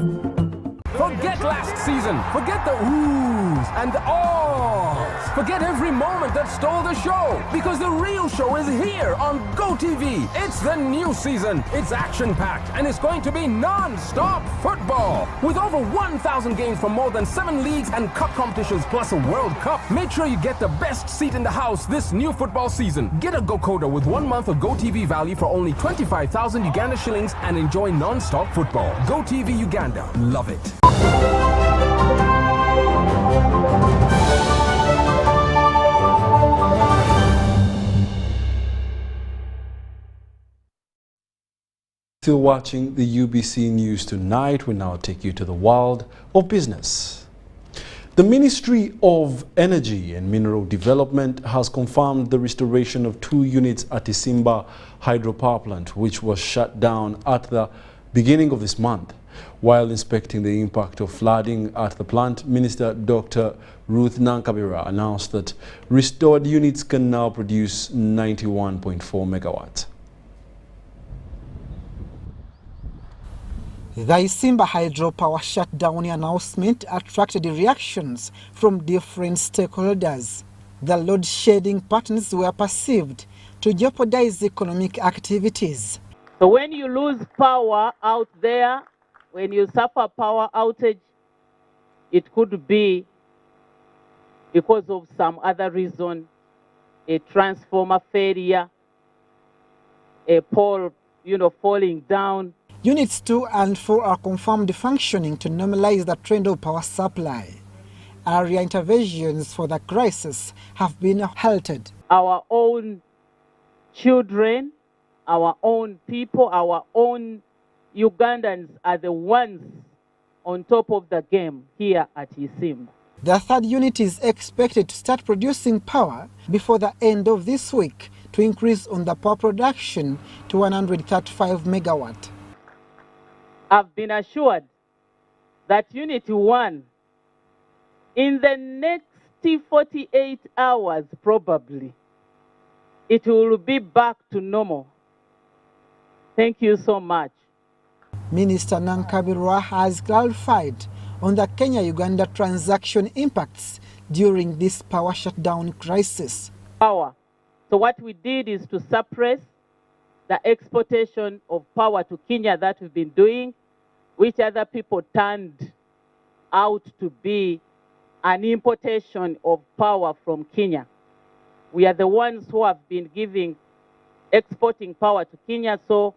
Speaker 20: Forget last season. Forget the oohs and the ahs. Forget every moment that stole the show, because the real show is here on GoTV. It's the new season. It's action-packed, and it's going to be non-stop football. With over 1,000 games from more than 7 leagues and cup competitions, plus a World Cup. Make sure you get the best seat in the house this new football season. Get a GoCoder with 1 month of GoTV value for only 25,000 Uganda shillings and enjoy non-stop football. GoTV Uganda. Love it.
Speaker 3: Still watching the UBC News Tonight, we now take you to the world of business. The Ministry of Energy and Mineral Development has confirmed the restoration of 2 units at Isimba hydropower plant, which was shut down at the beginning of this month. While inspecting the impact of flooding at the plant, Minister Dr. Ruth Nankabirwa announced that restored units can now produce 91.4 megawatts.
Speaker 1: The Isimba hydropower shutdown announcement attracted reactions from different stakeholders. The load-shedding patterns were perceived to jeopardize economic activities.
Speaker 11: So when you lose power out there, when you suffer power outage, it could be because of some other reason, a transformer failure, a pole, falling down.
Speaker 1: Units 2 and 4 are confirmed functioning to normalize the trend of power supply. Area interventions for the crisis have been halted.
Speaker 11: Our own children, our own people, our own Ugandans are the ones on top of the game here at Isimba.
Speaker 1: The 3rd unit is expected to start producing power before the end of this week to increase on the power production to 135 megawatt.
Speaker 11: I've been assured that Unit 1, in the next 48 hours probably, it will be back to normal. Thank you so much.
Speaker 1: Minister Nankabirwa has clarified on the Kenya-Uganda transaction impacts during this power shutdown crisis.
Speaker 11: Power. So what we did is to suppress the exportation of power to Kenya that we've been doing, which other people turned out to be an importation of power from Kenya. We are the ones who have been exporting power to Kenya, so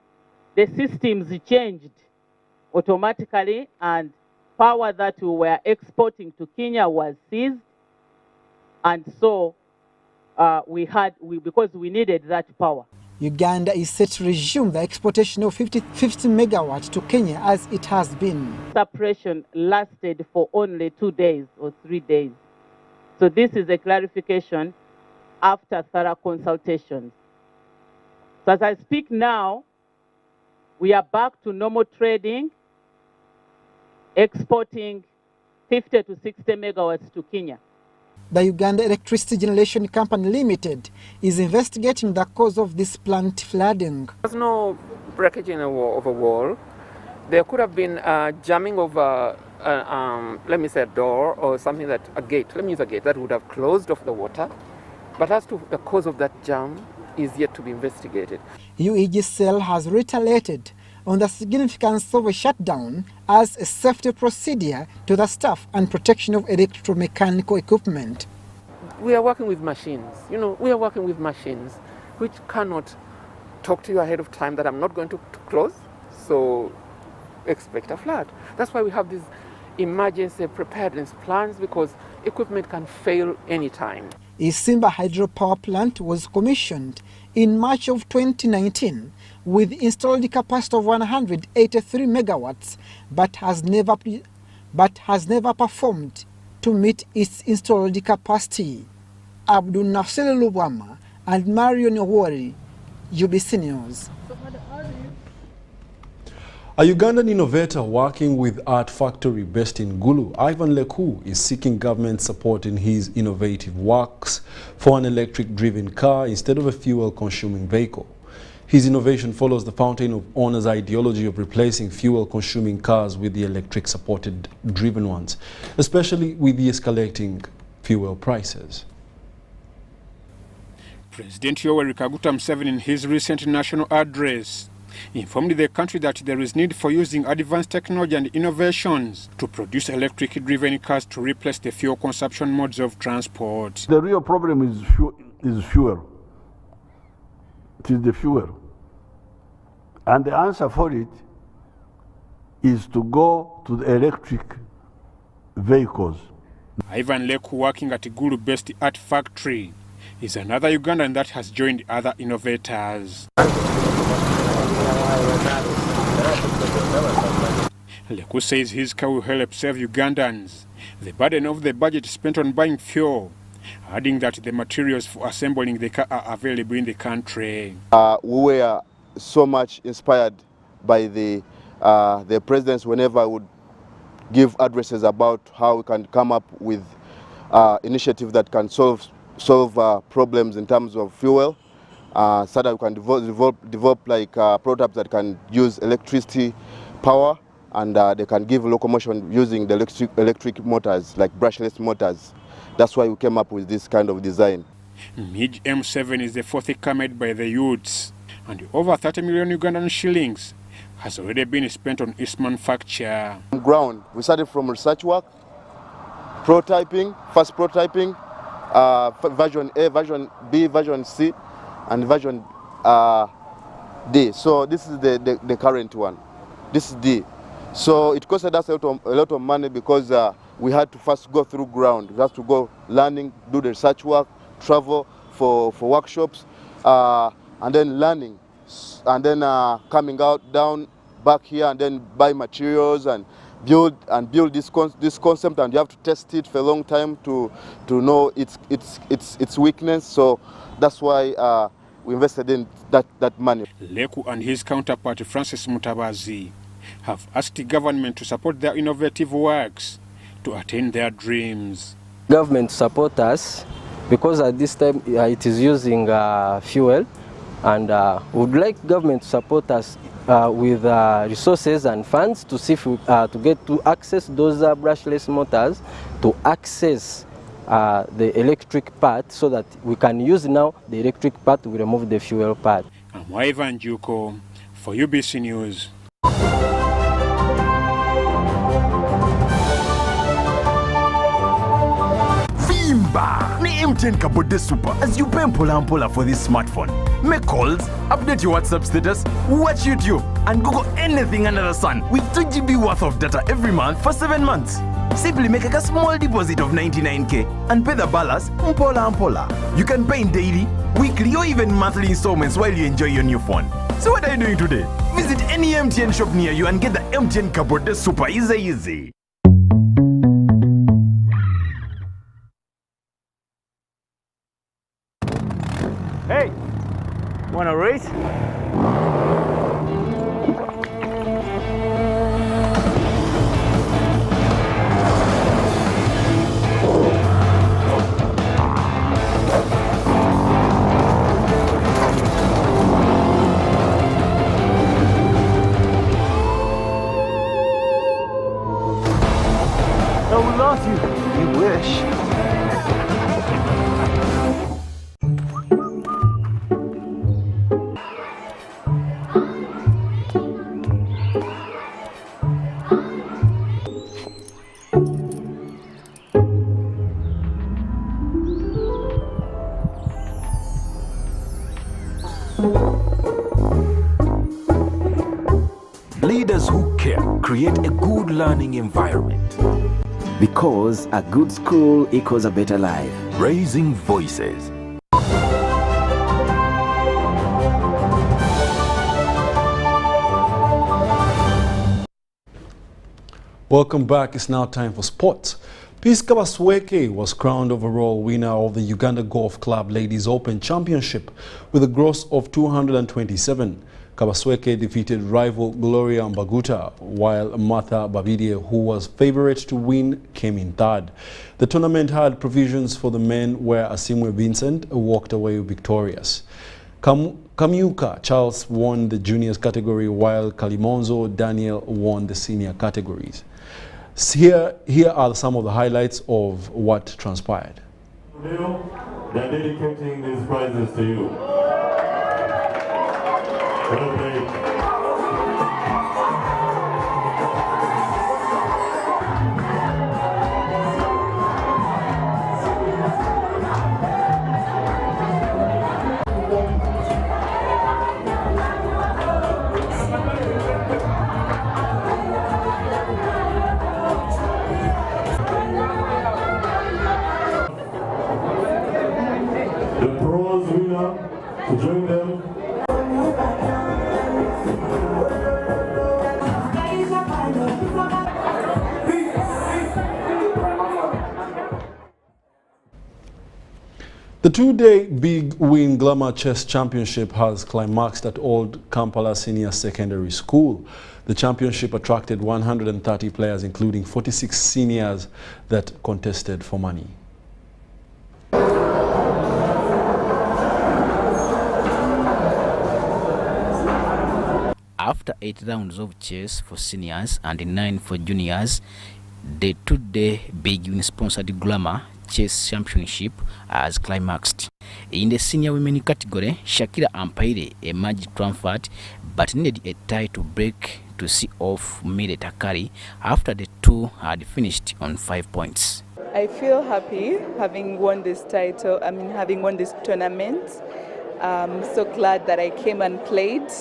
Speaker 11: the systems changed automatically and power that we were exporting to Kenya was seized, and so because we needed that power.
Speaker 1: Uganda is set to resume the exportation of 50 megawatts to Kenya as it has been.
Speaker 11: Suppression lasted for only 2 days or 3 days. So this is a clarification after thorough consultations. So as I speak now, we are back to normal trading, exporting 50 to 60 megawatts to Kenya.
Speaker 1: The Uganda Electricity Generation Company Limited is investigating the cause of this plant flooding.
Speaker 15: There's no breakage of a wall. There could have been jamming of let me say a door or something a gate. Let me use a gate that would have closed off the water. But as to the cause of that jam is yet to be investigated.
Speaker 1: UEGCL has retaliated on the significance of a shutdown as a safety procedure to the staff and protection of electromechanical equipment.
Speaker 15: We are working with machines. We are working with machines which cannot talk to you ahead of time that I'm not going to close, so expect a flood. That's why we have these emergency preparedness plans, because equipment can fail anytime.
Speaker 1: Isimba hydropower plant was commissioned in March of 2019 with installed capacity of 183 megawatts, but has never performed to meet its installed capacity. Abdul Nasser Lubwama and Mario Nyowori, UBC News.
Speaker 3: A Ugandan innovator working with Art Factory based in Gulu, Ivan Leku, is seeking government support in his innovative works for an electric-driven car instead of a fuel-consuming vehicle. His innovation follows the Fountain of Honor's ideology of replacing fuel-consuming cars with the electric-supported driven ones, especially with the escalating fuel prices.
Speaker 5: President Yoweri Kaguta Museveni, in his recent national address, informed the country that there is need for using advanced technology and innovations to produce electric-driven cars to replace the fuel consumption modes of transport.
Speaker 21: The real problem is fuel. It is the fuel. And the answer for it is to go to the electric vehicles.
Speaker 5: Ivan Leku, working at Gulu-based Art Factory, is another Ugandan that has joined other innovators. Leku says his car will help save Ugandans the burden of the budget spent on buying fuel, adding that the materials for assembling the car are available in the country.
Speaker 6: We were so much inspired by the presidents whenever I would give addresses about how we can come up with initiative that can solve problems in terms of fuel, so that we can develop like prototypes that can use electricity power, and they can give locomotion using the electric motors, like brushless motors. That's why we came up with this kind of design.
Speaker 5: MIG M7 is the fourth car made by the youths, and over 30 million Ugandan shillings has already been spent on its manufacture.
Speaker 6: On ground, we started from research work, prototyping, first prototyping, version A, version B, version C, and version D. So this is the current one. This is D. So it costed us a lot of money because we had to first go through ground. We had to go learning, do the research work, travel for workshops, and then learning, and then coming out down back here and then buy materials and build this concept, and you have to test it for a long time to know its weakness. So that's why we invested in that money.
Speaker 5: Leku and his counterpart Francis Mutabazi have asked the government to support their innovative works to attain their dreams.
Speaker 7: Government support us because at this time it is using fuel, and would like government to support us with resources and funds to see if we, to get to access those brushless motors, to access the electric part, so that we can use now the electric part to remove the fuel part.
Speaker 5: I'm Ivan Juko for UBC News.
Speaker 2: Vimba ni MTN Kabode Super as you pay mpola for this smartphone. Make calls, update your WhatsApp status, watch YouTube, and Google anything under the sun with 2 GB worth of data every month for 7 months. Simply make a small deposit of 99k and pay the balance mpola. You can pay in daily, weekly, or even monthly installments while you enjoy your new phone. So what are you doing today? Visit any MTN shop near you and get the MTN Kabode Super easy.
Speaker 22: Hey, wanna race? Oh, we lost you. You wish.
Speaker 24: Leaders who care create a good learning environment.
Speaker 25: Because a good school equals a better life.
Speaker 24: Raising voices.
Speaker 3: Welcome back. It's now time for sports. Peace Kabasweke was crowned overall winner of the Uganda Golf Club Ladies Open Championship with a gross of 227. Kabasweke defeated rival Gloria Mbaguta, while Martha Babidie, who was favorite to win, came in third. The tournament had provisions for the men where Asimwe Vincent walked away victorious. Kamyuka Charles won the juniors category, while Kalimonzo Daniel won the senior categories. Here are some of the highlights of what transpired.
Speaker 26: They're dedicating these prizes to you. Well played. The pros winner to join them.
Speaker 3: The two-day Big Win Glamour Chess Championship has climaxed at Old Kampala Senior Secondary School. The championship attracted 130 players, including 46 seniors that contested for money.
Speaker 8: After 8 rounds of chess for seniors and 9 for juniors, the two-day Big Win sponsored Glamour Chess Championship has climaxed. In the senior women category, Shakira Ampaire emerged triumphant but needed a tie to break to see off Mire Takari after the two had finished on 5 points.
Speaker 9: I feel happy having won this title, having won this tournament. I'm so glad that I came and played.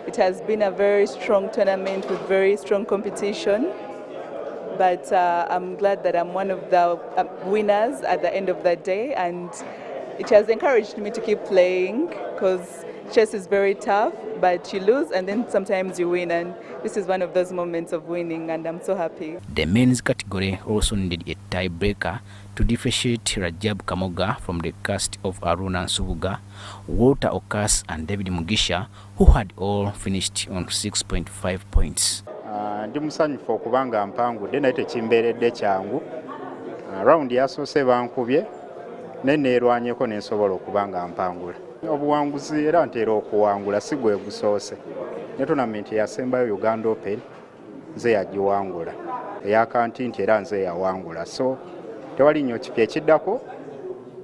Speaker 9: It has been a very strong tournament with very strong competition. But I'm glad that I'm one of the winners at the end of the day, and it has encouraged me to keep playing because chess is very tough, but you lose and then sometimes you win, and this is one of those moments of winning, and I'm so happy.
Speaker 8: The men's category also needed a tiebreaker to differentiate Rajab Kamoga from the cast of Aruna Nsubuga, Walter Okas and David Mugisha, who had all finished on 6.5 points.
Speaker 12: Ndi musanyufu okubanga mpangudde naye tekimbeeredde kyangu. Rawundi yasoose bankubye naye neerwanyeko ne nsobola okubanga mpangula. Obuwanguzi era nteera okuwangula si gwe gusoose. Ne tonamenti yasembayo Uganda Open nze yagiwangula. Eya Kantinti era nze yawangula. So tewali nnyo kipya ekiddako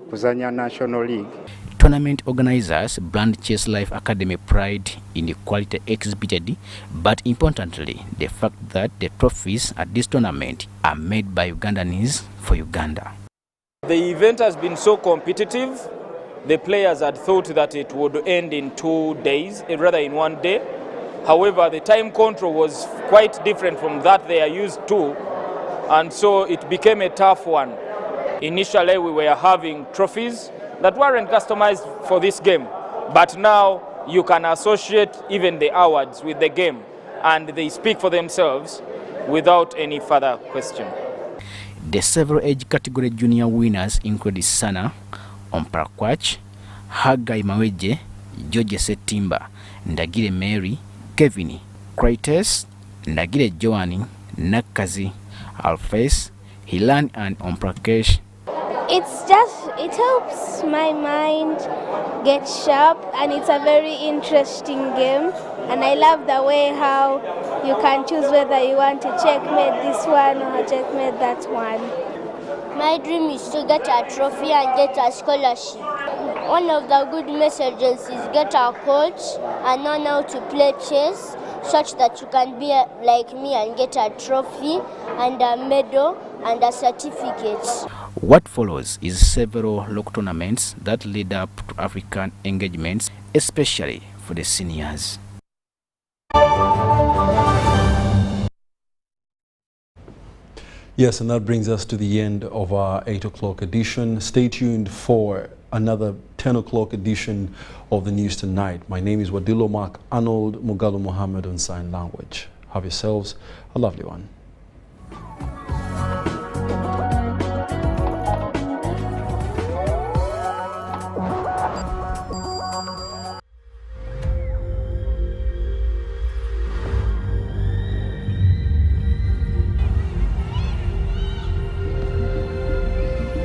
Speaker 12: kuzanya National League.
Speaker 8: Tournament organizers brand Chess Life Academy pride in the quality exhibited, but importantly, the fact that the trophies at this tournament are made by Ugandans for Uganda.
Speaker 14: The event has been so competitive. The players had thought that it would end in 2 days, rather in 1 day. However, the time control was quite different from that they are used to, and so it became a tough one. Initially, we were having trophies that weren't customized for this game, but now you can associate even the awards with the game, and they speak for themselves without any further question.
Speaker 8: The several age category junior winners include Sana, Omparakwach, Hagai Maweje, George Setimba, Ndagire Mary, Kevin, Krites, Ndagire Joani, Nakazi, Alface, Hilan and Omprakesh.
Speaker 17: It helps my mind get sharp, and it's a very interesting game, and I love the way how you can choose whether you want to checkmate this one or checkmate that one.
Speaker 23: My dream is to get a trophy and get a scholarship. One of the good messages is get a coach and learn how to play chess such that you can be like me and get a trophy and a medal and a certificate.
Speaker 8: What follows is several local tournaments that lead up to African engagements, especially for the seniors.
Speaker 3: Yes, and that brings us to the end of our 8 o'clock edition. Stay tuned for another 10 o'clock edition of the news tonight. My name is WADULO Mark Arnold Mugalu Mohammed on Sign Language. Have yourselves a lovely one.